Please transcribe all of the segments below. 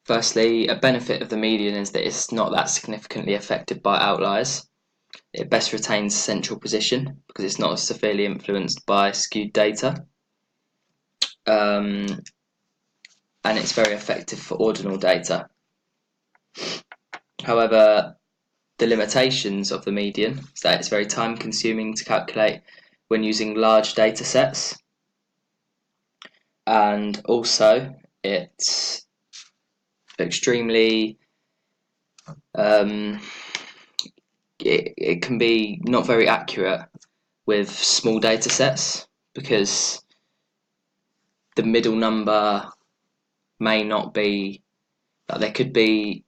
Firstly, a benefit of the median is that it's not that significantly affected by outliers. It best retains central position because it's not severely influenced by skewed data. And it's very effective for ordinal data. However, the limitations of the median is that it's very time consuming to calculate when using large data sets, and also it's extremely it can be not very accurate with small data sets because the middle number may not be, like, there could be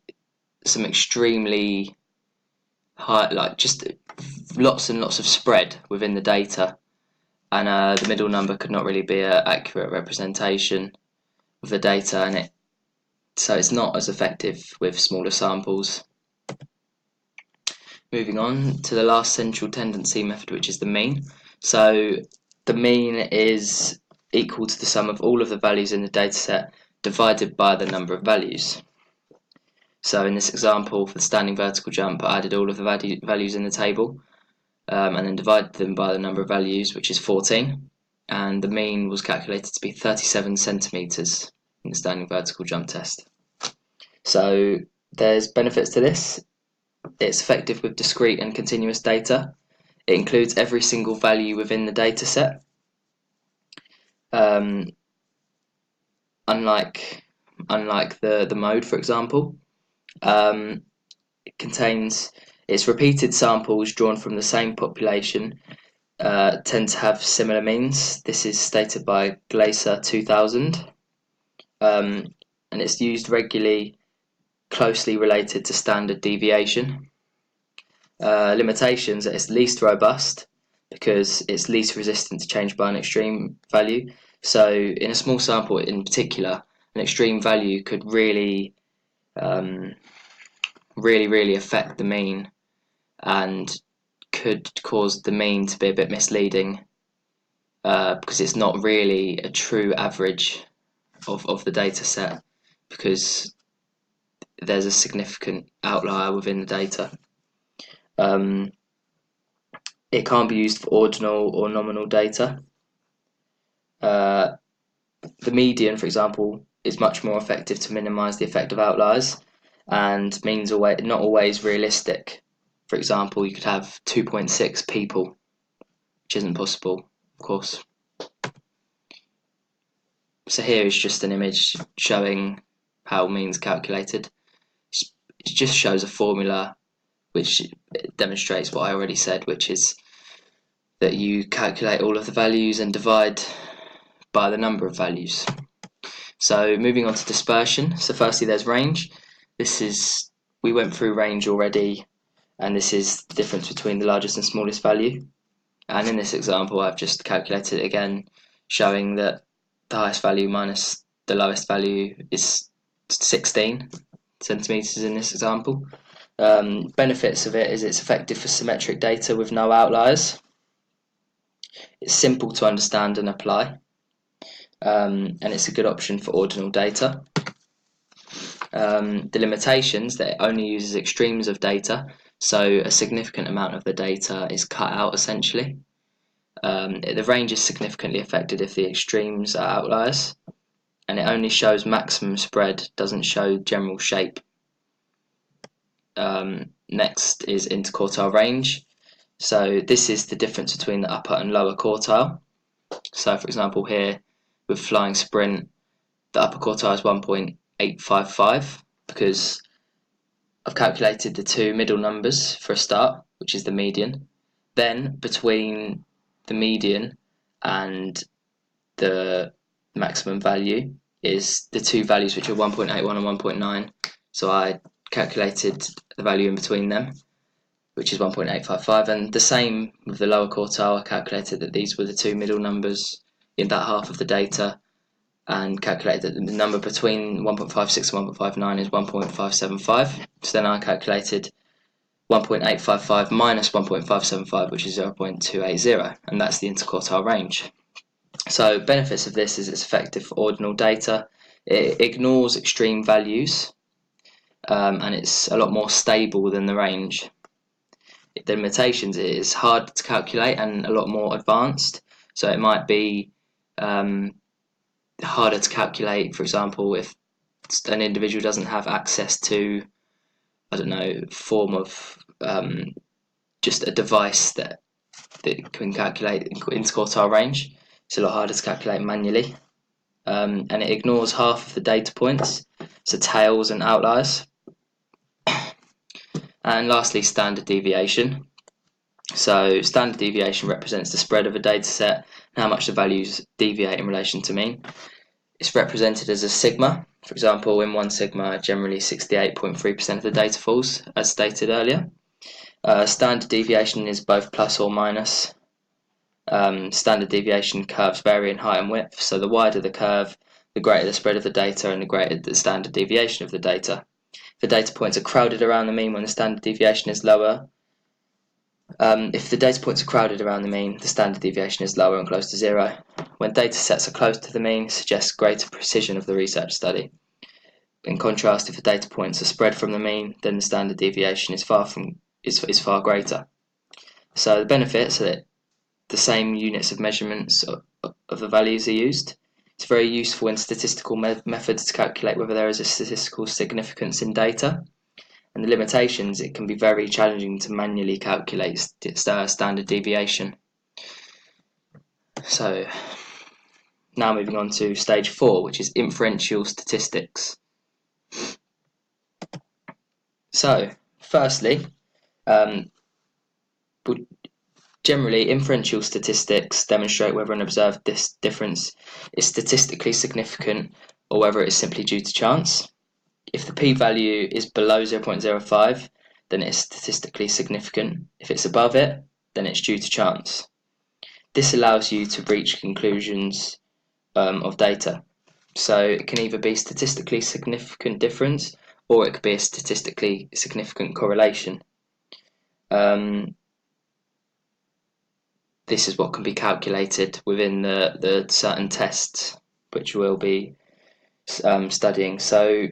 some extremely high, like just lots and lots of spread within the data, and the middle number could not really be an accurate representation of the data, and so it's not as effective with smaller samples. Moving on to the last central tendency method, which is the mean. So the mean is equal to the sum of all of the values in the dataset divided by the number of values. So in this example, for the standing vertical jump, I added all of the values in the table and then divided them by the number of values, which is 14, and the mean was calculated to be 37 centimetres in the standing vertical jump test. So there's benefits to this. It's effective with discrete and continuous data. It includes every single value within the data set. Unlike the mode, for example, it contains its repeated samples drawn from the same population tend to have similar means. This is stated by Glaser 2000, and it's used regularly, closely related to standard deviation. Limitations: it's least robust because it's least resistant to change by an extreme value. So in a small sample in particular, an extreme value could really affect the mean and could cause the mean to be a bit misleading because it's not really a true average of the data set because there's a significant outlier within the data. It can't be used for ordinal or nominal data. The median, for example, is much more effective to minimise the effect of outliers, and means not always realistic. For example, you could have 2.6 people, which isn't possible, of course. So here is just an image showing how means calculated. It just shows a formula which demonstrates what I already said, which is that you calculate all of the values and divide by the number of values. So moving on to dispersion. So firstly there's range. We went through range already, and this is the difference between the largest and smallest value. And in this example I've just calculated it again, showing that the highest value minus the lowest value is 16 centimetres in this example. Benefits of it is it's effective for symmetric data with no outliers. It's simple to understand and apply, and it's a good option for ordinal data. The limitations: that it only uses extremes of data, so a significant amount of the data is cut out essentially. The range is significantly affected if the extremes are outliers, and it only shows maximum spread, doesn't show general shape. Next is interquartile range. So this is the difference between the upper and lower quartile. So for example here with flying sprint, the upper quartile is 1.855 because I've calculated the two middle numbers for a start, which is the median. Then between the median and the maximum value is the two values, which are 1.81 and 1.9. So I calculated the value in between them, which is 1.855, and the same with the lower quartile. I calculated that these were the two middle numbers in that half of the data, and calculated that the number between 1.56 and 1.59 is 1.575. So then I calculated 1.855 minus 1.575, which is 0.280, and that's the interquartile range. So benefits of this is it's effective for ordinal data. It ignores extreme values, and it's a lot more stable than the range. The limitations is hard to calculate and a lot more advanced, so it might be harder to calculate, for example, if an individual doesn't have access to, I don't know, form of just a device that can calculate interquartile range. It's a lot harder to calculate manually, and it ignores half of the data points, so tails and outliers. And lastly, standard deviation. So standard deviation represents the spread of a data set and how much the values deviate in relation to mean. It's represented as a sigma. For example, in 1 sigma, generally 68.3% of the data falls, as stated earlier. Standard deviation is both plus or minus. Standard deviation curves vary in height and width, so the wider the curve, the greater the spread of the data and the greater the standard deviation of the data. If the data points are crowded around the mean when the standard deviation is lower, if the data points are crowded around the mean, the standard deviation is lower and close to zero. When data sets are close to the mean, it suggests greater precision of the research study. In contrast, if the data points are spread from the mean, then the standard deviation is far greater. So the benefits are that the same units of measurements of the values are used. It's very useful in statistical methods to calculate whether there is a statistical significance in data. And the limitations, it can be very challenging to manually calculate standard deviation. So now moving on to stage 4, which is inferential statistics. So firstly, generally inferential statistics demonstrate whether an observed difference is statistically significant or whether it is simply due to chance. If the p-value is below 0.05, then it's statistically significant. If it's above it, then it's due to chance. This allows you to reach conclusions of data. So it can either be statistically significant difference or it could be a statistically significant correlation. This is what can be calculated within the certain tests which we'll be studying. So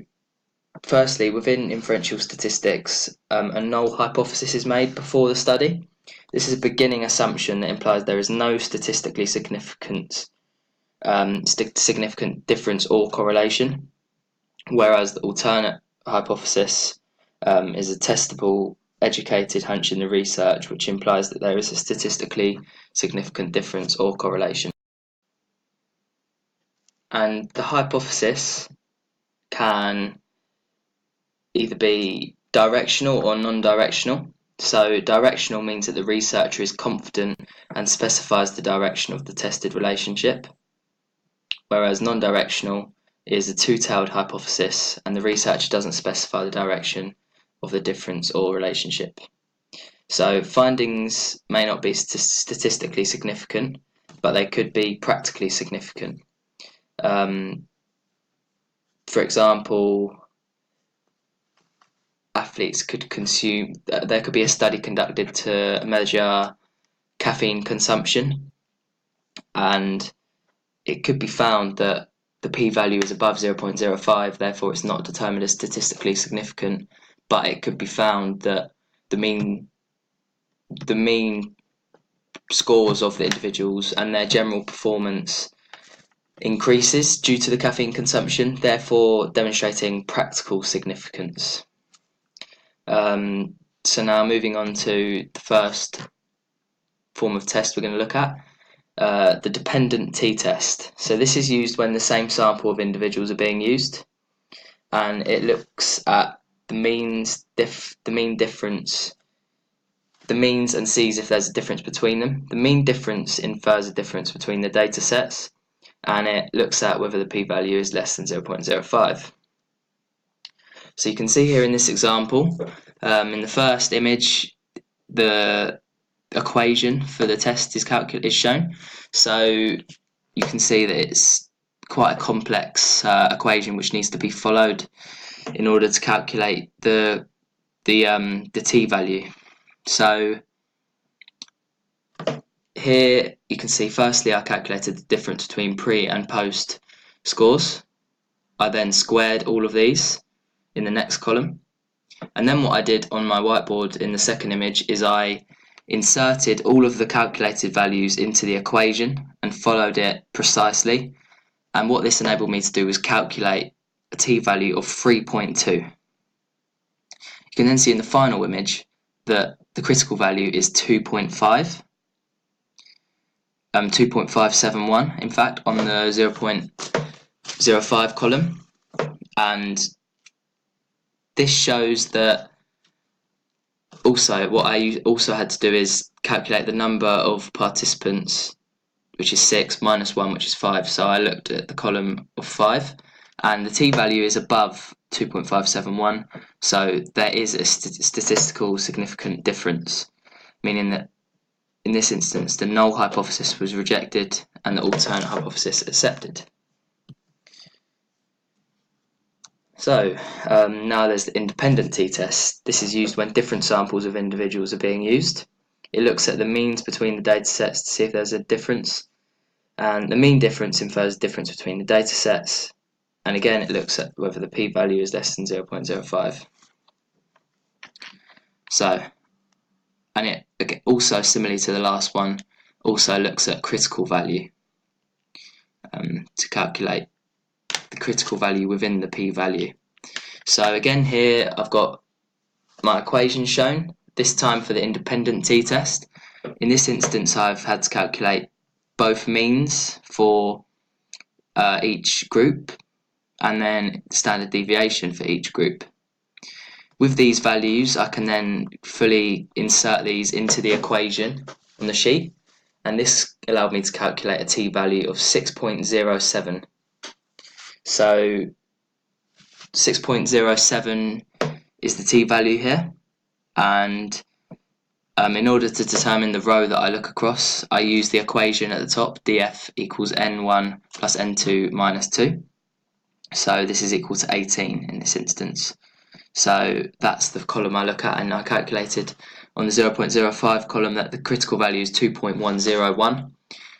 firstly, within inferential statistics, a null hypothesis is made before the study. This is a beginning assumption that implies there is no statistically significant difference or correlation, whereas the alternate hypothesis is a testable, educated hunch in the research, which implies that there is a statistically significant difference or correlation. And the hypothesis can either be directional or non-directional. So directional means that the researcher is confident and specifies the direction of the tested relationship, whereas non-directional is a two-tailed hypothesis and the researcher doesn't specify the direction of the difference or relationship. So findings may not be statistically significant, but they could be practically significant. For example, athletes could consume, there could be a study conducted to measure caffeine consumption, and it could be found that the p-value is above 0.05, therefore it's not determined as statistically significant, but it could be found that the mean scores of the individuals and their general performance increases due to the caffeine consumption, therefore demonstrating practical significance. So now moving on to the first form of test we're going to look at, the dependent t-test. So this is used when the same sample of individuals are being used, and it looks at the means and sees if there's a difference between them. The mean difference infers a difference between the data sets, and it looks at whether the p-value is less than 0.05. So you can see here in this example, in the first image, the equation for the test is shown. So you can see that it's quite a complex equation which needs to be followed in order to calculate the t-value. So here you can see, firstly, I calculated the difference between pre and post scores. I then squared all of these in the next column. And then what I did on my whiteboard in the second image is I inserted all of the calculated values into the equation and followed it precisely. And what this enabled me to do was calculate a t-value of 3.2. You can then see in the final image that the critical value is 2.571 in fact on the 0.05 column, and this shows that also what I also had to do is calculate the number of participants, which is 6, minus 1, which is 5. So I looked at the column of 5, and the t-value is above 2.571, so there is a statistical significant difference, meaning that in this instance the null hypothesis was rejected and the alternate hypothesis accepted. So now there's the independent t-test. This is used when different samples of individuals are being used. It looks at the means between the data sets to see if there's a difference, and the mean difference infers difference between the data sets, and again it looks at whether the p-value is less than 0.05. So, and it also, similarly to the last one, also looks at critical value to calculate the critical value within the p-value. So again here I've got my equation shown, this time for the independent t-test. In this instance I've had to calculate both means for each group and then standard deviation for each group. With these values I can then fully insert these into the equation on the sheet, and this allowed me to calculate a t-value of 6.07. So 6.07 is the t-value here, and in order to determine the row that I look across, I use the equation at the top, df equals n1 plus n2 minus 2. So this is equal to 18 in this instance. So that's the column I look at, and I calculated on the 0.05 column that the critical value is 2.101.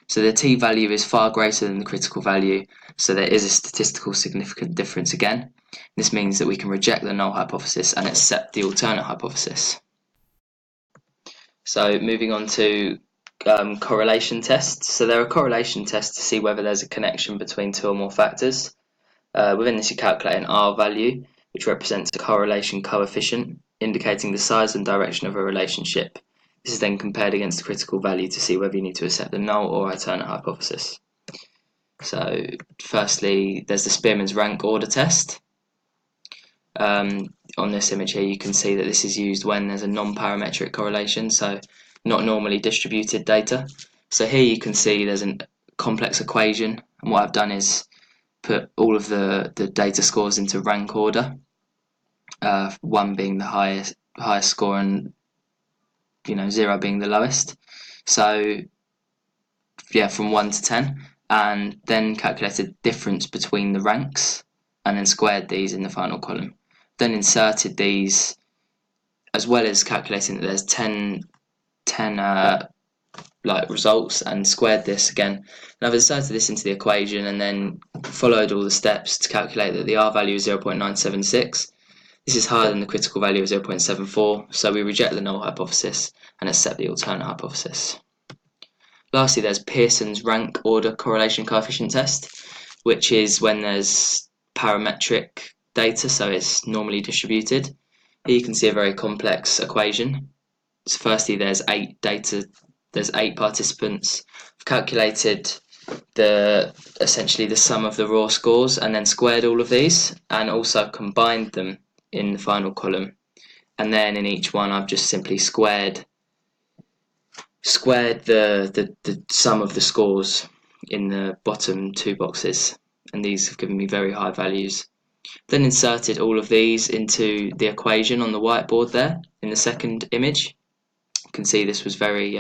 So the t-value is far greater than the critical value, so there is a statistical significant difference again. This means that we can reject the null hypothesis and accept the alternate hypothesis. So moving on to correlation tests. So there are correlation tests to see whether there's a connection between two or more factors. Within this you calculate an R value, which represents a correlation coefficient, indicating the size and direction of a relationship. This is then compared against the critical value to see whether you need to accept the null or alternate hypothesis. So firstly, there's the Spearman's rank order test. On this image here you can see that this is used when there's a non-parametric correlation, so not normally distributed data. So here you can see there's a complex equation, and what I've done is put all of the data scores into rank order, 1 being the highest score and 0 being the lowest. So yeah, from 1 to 10, and then calculated difference between the ranks and then squared these in the final column. Then inserted these, as well as calculating that there's 10 results, and squared this again. And I've inserted this into the equation and then followed all the steps to calculate that the R value is 0.976. This is higher than the critical value of 0.74, so we reject the null hypothesis and accept the alternate hypothesis. Lastly, there's Pearson's rank order correlation coefficient test, which is when there's parametric data, so it's normally distributed. Here you can see a very complex equation. So firstly, there's 8 participants. I've calculated essentially the sum of the raw scores and then squared all of these and also combined them in the final column, and then in each one I've just simply squared the sum of the scores in the bottom 2 boxes, and these have given me very high values. Then inserted all of these into the equation on the whiteboard there in the second image. You can see this was very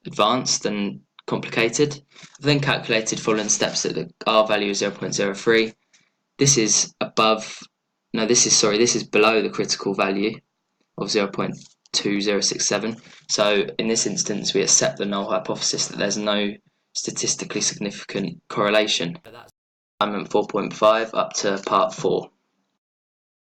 advanced and complicated. I've then calculated following steps that the R value is 0.03. This is below the critical value of 0.2067. So in this instance we accept the null hypothesis that there's no statistically significant correlation. alignment 4.5 up to part 4.